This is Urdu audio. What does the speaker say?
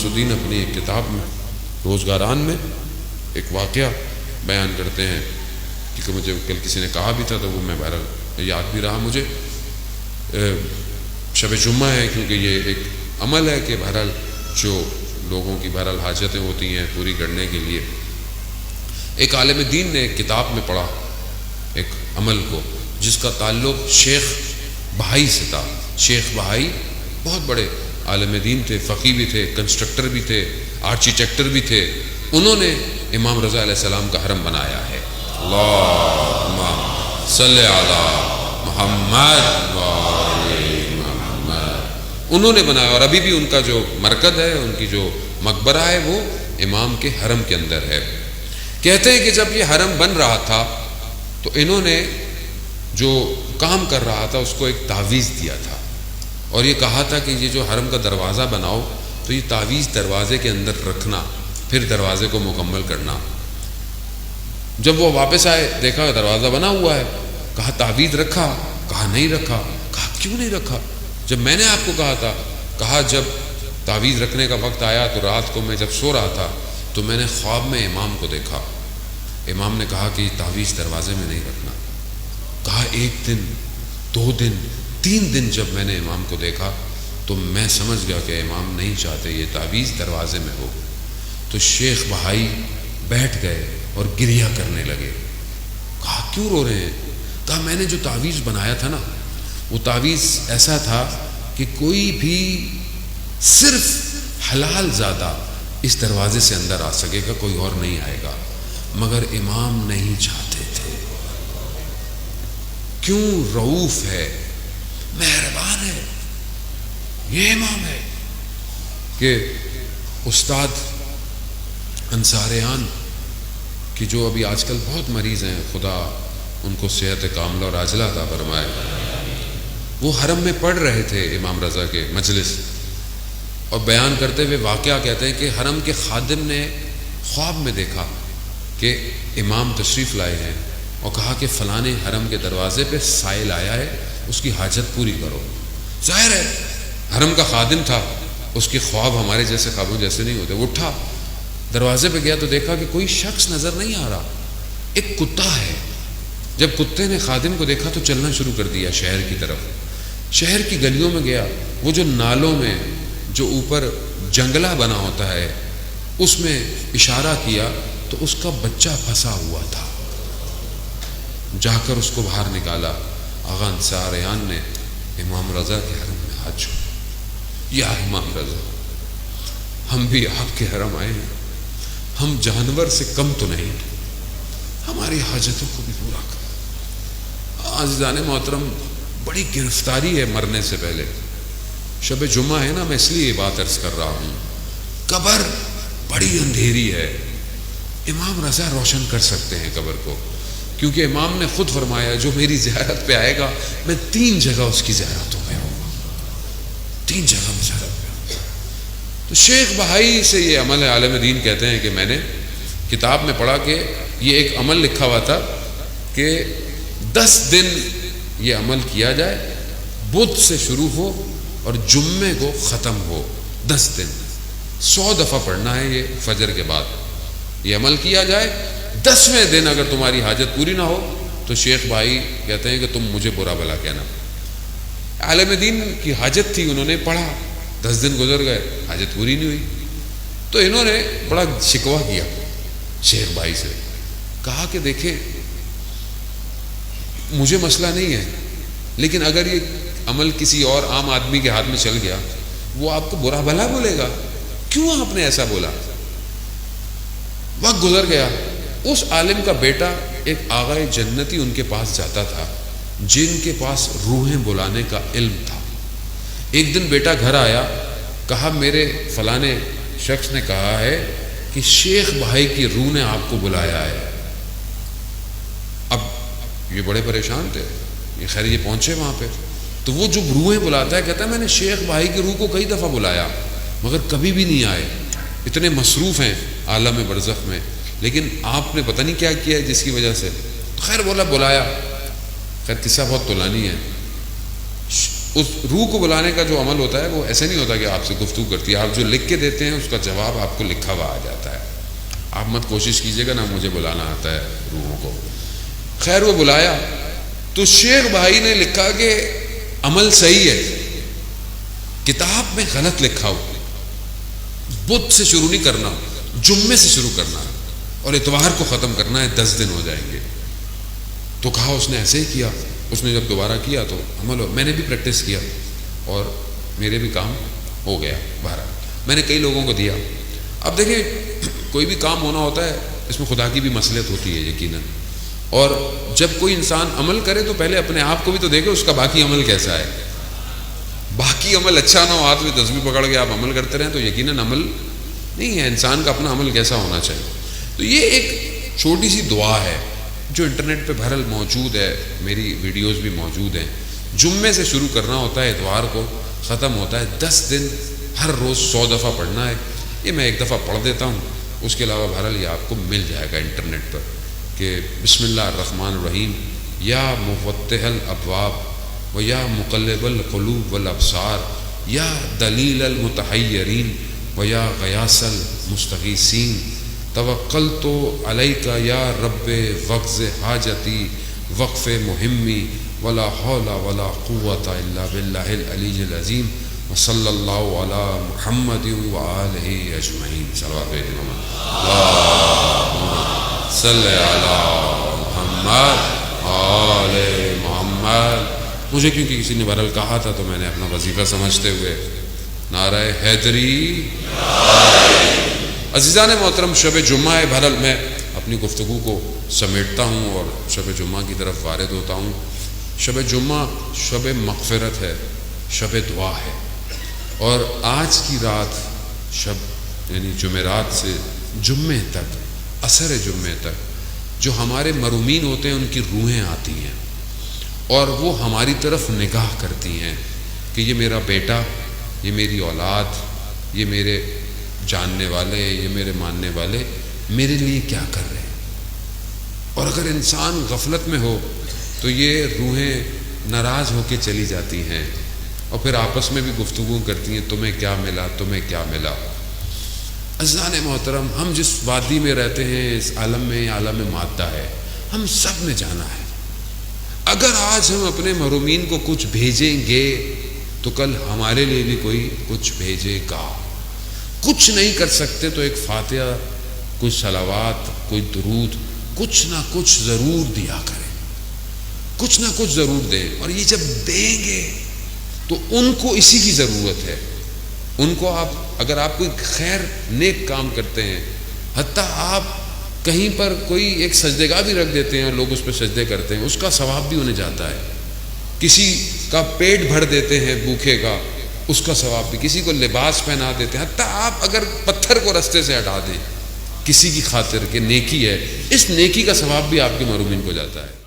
شمس الدین اپنی ایک کتاب میں روزگاران میں ایک واقعہ بیان کرتے ہیں، کیونکہ مجھے کل کسی نے کہا بھی تھا تو وہ میں بہرحال یاد بھی رہا مجھے. شب جمعہ ہے، کیونکہ یہ ایک عمل ہے کہ بہرحال جو لوگوں کی بہرحال حاجتیں ہوتی ہیں پوری کرنے کے لیے ایک عالم دین نے ایک کتاب میں پڑھا ایک عمل کو جس کا تعلق شیخ بہائی سے تھا. شیخ بہائی بہت بڑے عالم دین تھے، فقی بھی تھے، کنسٹرکٹر بھی تھے، آرکیٹیکٹر بھی تھے. انہوں نے امام رضا علیہ السلام کا حرم بنایا ہے. اللہم صلی علی محمد وآل محمد. انہوں نے بنایا، اور ابھی بھی ان کا جو مرکز ہے، ان کی جو مقبرہ ہے، وہ امام کے حرم کے اندر ہے. کہتے ہیں کہ جب یہ حرم بن رہا تھا تو انہوں نے جو کام کر رہا تھا اس کو ایک تعویذ دیا تھا اور یہ کہا تھا کہ یہ جو حرم کا دروازہ بناؤ تو یہ تعویذ دروازے کے اندر رکھنا، پھر دروازے کو مکمل کرنا. جب وہ واپس آئے دیکھا دروازہ بنا ہوا ہے. کہا تعویذ رکھا؟ کہا نہیں رکھا. کہا کیوں نہیں رکھا؟ جب میں نے آپ کو کہا تھا. کہا جب تعویذ رکھنے کا وقت آیا تو رات کو میں جب سو رہا تھا تو میں نے خواب میں امام کو دیکھا. امام نے کہا کہ یہ تعویذ دروازے میں نہیں رکھنا. کہا 1 دن 2 دن 3 دن جب میں نے امام کو دیکھا تو میں سمجھ گیا کہ امام نہیں چاہتے یہ تعویذ دروازے میں ہو. تو شیخ بہائی بیٹھ گئے اور گریہ کرنے لگے. کہا کیوں رو رہے ہیں؟ کہا میں نے جو تعویذ بنایا تھا نا وہ تعویذ ایسا تھا کہ کوئی بھی صرف حلال زادہ اس دروازے سے اندر آ سکے گا، کوئی اور نہیں آئے گا، مگر امام نہیں چاہتے تھے. کیوں؟ رؤوف ہے، مہربان ہے. یہ امام ہے کہ استاد انصاریان کہ جو ابھی آج کل بہت مریض ہیں، خدا ان کو صحت کاملہ اور عاجلہ عطا فرمائے، وہ حرم میں پڑھ رہے تھے امام رضا کے مجلس اور بیان کرتے ہوئے واقعہ کہتے ہیں کہ حرم کے خادم نے خواب میں دیکھا کہ امام تشریف لائے ہیں اور کہا کہ فلانے حرم کے دروازے پہ سائل آیا ہے، اس کی حاجت پوری کرو. ظاہر ہے حرم کا خادم تھا، اس کے خواب ہمارے جیسے خوابوں جیسے نہیں ہوتے. وہ اٹھا دروازے پہ گیا تو دیکھا کہ کوئی شخص نظر نہیں آ رہا، ایک کتا ہے. جب کتے نے خادم کو دیکھا تو چلنا شروع کر دیا شہر کی طرف. شہر کی گلیوں میں گیا، وہ جو نالوں میں جو اوپر جنگلہ بنا ہوتا ہے اس میں اشارہ کیا تو اس کا بچہ پھنسا ہوا تھا. جا کر اس کو باہر نکالا. آغا انصاریان نے امام رضا کے حرم میں ہاتھ چھوڑا. یا امام رضا، ہم بھی آپ کے حرم آئے ہیں، ہم جانور سے کم تو نہیں، ہماری حاجتوں کو بھی پورا کر. عزیزان محترم، بڑی گرفتاری ہے مرنے سے پہلے. شب جمعہ ہے نا، میں اس لیے یہ بات عرض کر رہا ہوں. قبر بڑی اندھیری ہے، امام رضا روشن کر سکتے ہیں قبر کو، کیونکہ امام نے خود فرمایا جو میری زیارت پہ آئے گا میں 3 جگہ اس کی زیارتوں میں ہوں گا، 3 جگہ میں زیارت پہ ہوں گا. تو شیخ بہائی سے یہ عمل ہے. عالم دین کہتے ہیں کہ میں نے کتاب میں پڑھا کہ یہ ایک عمل لکھا ہوا تھا کہ 10 دن یہ عمل کیا جائے، بدھ سے شروع ہو اور جمعے کو ختم ہو. 10 دن 100 دفعہ پڑھنا ہے یہ فجر کے بعد. یہ عمل کیا جائے، 10ویں دن اگر تمہاری حاجت پوری نہ ہو تو شیخ بھائی کہتے ہیں کہ تم مجھے برا بھلا کہنا. عالم دین کی حاجت تھی، انہوں نے پڑھا، 10 دن گزر گئے، حاجت پوری نہیں ہوئی. تو انہوں نے بڑا شکوہ کیا شیخ بھائی سے. کہا کہ دیکھیں مجھے مسئلہ نہیں ہے، لیکن اگر یہ عمل کسی اور عام آدمی کے ہاتھ میں چل گیا وہ آپ کو برا بھلا بولے گا. کیوں آپ نے ایسا بولا؟ وقت گزر گیا. اس عالم کا بیٹا ایک آغائے جنتی ان کے پاس جاتا تھا جن کے پاس روحیں بلانے کا علم تھا. ایک دن بیٹا گھر آیا، کہا میرے فلانے شخص نے کہا ہے کہ شیخ بھائی کی روح نے آپ کو بلایا ہے. اب یہ بڑے پریشان تھے، یہ خیر یہ پہنچے وہاں پہ تو وہ جو روحیں بلاتا ہے کہتا ہے میں نے شیخ بھائی کی روح کو کئی دفعہ بلایا مگر کبھی بھی نہیں آئے، اتنے مصروف ہیں عالم برزخ میں، لیکن آپ نے پتہ نہیں کیا کیا ہے جس کی وجہ سے. خیر بولا بلایا. خیر قصہ بہت طولانی ہے. اس روح کو بلانے کا جو عمل ہوتا ہے وہ ایسے نہیں ہوتا کہ آپ سے گفتگو کرتی ہے، آپ جو لکھ کے دیتے ہیں اس کا جواب آپ کو لکھا ہوا آ جاتا ہے. آپ مت کوشش کیجیے گا نا مجھے بلانا آتا ہے روحوں کو. خیر وہ بلایا تو شیخ بھائی نے لکھا کہ عمل صحیح ہے، کتاب میں غلط لکھا ہو، بدھ سے شروع نہیں کرنا، جمعے سے شروع کرنا اور اتوار کو ختم کرنا ہے، 10 دن ہو جائیں گے. تو کہا اس نے ایسے ہی کیا. اس نے جب دوبارہ کیا تو عمل ہو. میں نے بھی پریکٹس کیا اور میرے بھی کام ہو گیا. بہرحال میں نے کئی لوگوں کو دیا. اب دیکھیں کوئی بھی کام ہونا ہوتا ہے اس میں خدا کی بھی مصلحت ہوتی ہے یقیناً. اور جب کوئی انسان عمل کرے تو پہلے اپنے آپ کو بھی تو دیکھے اس کا باقی عمل کیسا ہے. باقی عمل اچھا نہ ہو، ہاتھ میں تسبیح پکڑ کے آپ عمل کرتے رہیں تو یقیناً عمل نہیں ہے. انسان کا اپنا عمل کیسا ہونا چاہیے. تو یہ ایک چھوٹی سی دعا ہے جو انٹرنیٹ پہ بہرحال موجود ہے، میری ویڈیوز بھی موجود ہیں. جمعے سے شروع کرنا ہوتا ہے، اتوار کو ختم ہوتا ہے. 10 دن ہر روز 100 دفعہ پڑھنا ہے. یہ میں ایک دفعہ پڑھ دیتا ہوں، اس کے علاوہ بہرحال یہ آپ کو مل جائے گا انٹرنیٹ پر کہ بسم اللہ الرحمن الرحیم یا مفتح الابواب و یا مقلب القلوب والابصار یا دلیل المتحیرین و یا غیاث المستغیثین توکلت علیک یا رب وقض حاجتی وقف مہمی ولا حول ولا قوت الا باللہ العلی العظیم وصلی اللہ علی محمد وآلہ اجمعین. صلوات اللہم صلی علی محمد آل محمد. مجھے کیونکہ کسی نے بہرحال کہا تھا تو میں نے اپنا وظیفہ سمجھتے ہوئے نعرہ حیدری. عزیزان محترم، شب جمعہ ہے. بہرحال میں اپنی گفتگو کو سمیٹتا ہوں اور شب جمعہ کی طرف وارد ہوتا ہوں. شب جمعہ شب مغفرت ہے، شب دعا ہے. اور آج کی رات شب یعنی جمعرات سے جمعے تک، عصر جمعے تک جو ہمارے مرومین ہوتے ہیں ان کی روحیں آتی ہیں اور وہ ہماری طرف نگاہ کرتی ہیں کہ یہ میرا بیٹا، یہ میری اولاد، یہ میرے جاننے والے، یہ میرے ماننے والے میرے لیے کیا کر رہے ہیں. اور اگر انسان غفلت میں ہو تو یہ روحیں ناراض ہو کے چلی جاتی ہیں اور پھر آپس میں بھی گفتگو کرتی ہیں تمہیں کیا ملا، تمہیں کیا ملا. عزیزان محترم، ہم جس وادی میں رہتے ہیں اس عالم میں عالم مادہ ہے، ہم سب نے جانا ہے. اگر آج ہم اپنے محرومین کو کچھ بھیجیں گے تو کل ہمارے لیے بھی کوئی کچھ بھیجے گا. کچھ نہیں کر سکتے تو ایک فاتحہ، کوئی صلوات، کوئی درود، کچھ نہ کچھ ضرور دیا کریں، کچھ نہ کچھ ضرور دیں. اور یہ جب دیں گے تو ان کو اسی کی ضرورت ہے. ان کو اگر آپ کوئی خیر نیک کام کرتے ہیں، حتیٰ آپ کہیں پر کوئی ایک سجدے گاہ بھی رکھ دیتے ہیں اور لوگ اس پہ سجدے کرتے ہیں، اس کا ثواب بھی انہیں جاتا ہے. کسی کا پیٹ بھر دیتے ہیں بھوکے کا، اس کا ثواب بھی. کسی کو لباس پہنا دیتے ہیں، حتیٰ آپ اگر پتھر کو رستے سے ہٹا دیں کسی کی خاطر کہ نیکی ہے، اس نیکی کا ثواب بھی آپ کے محرومین کو جاتا ہے.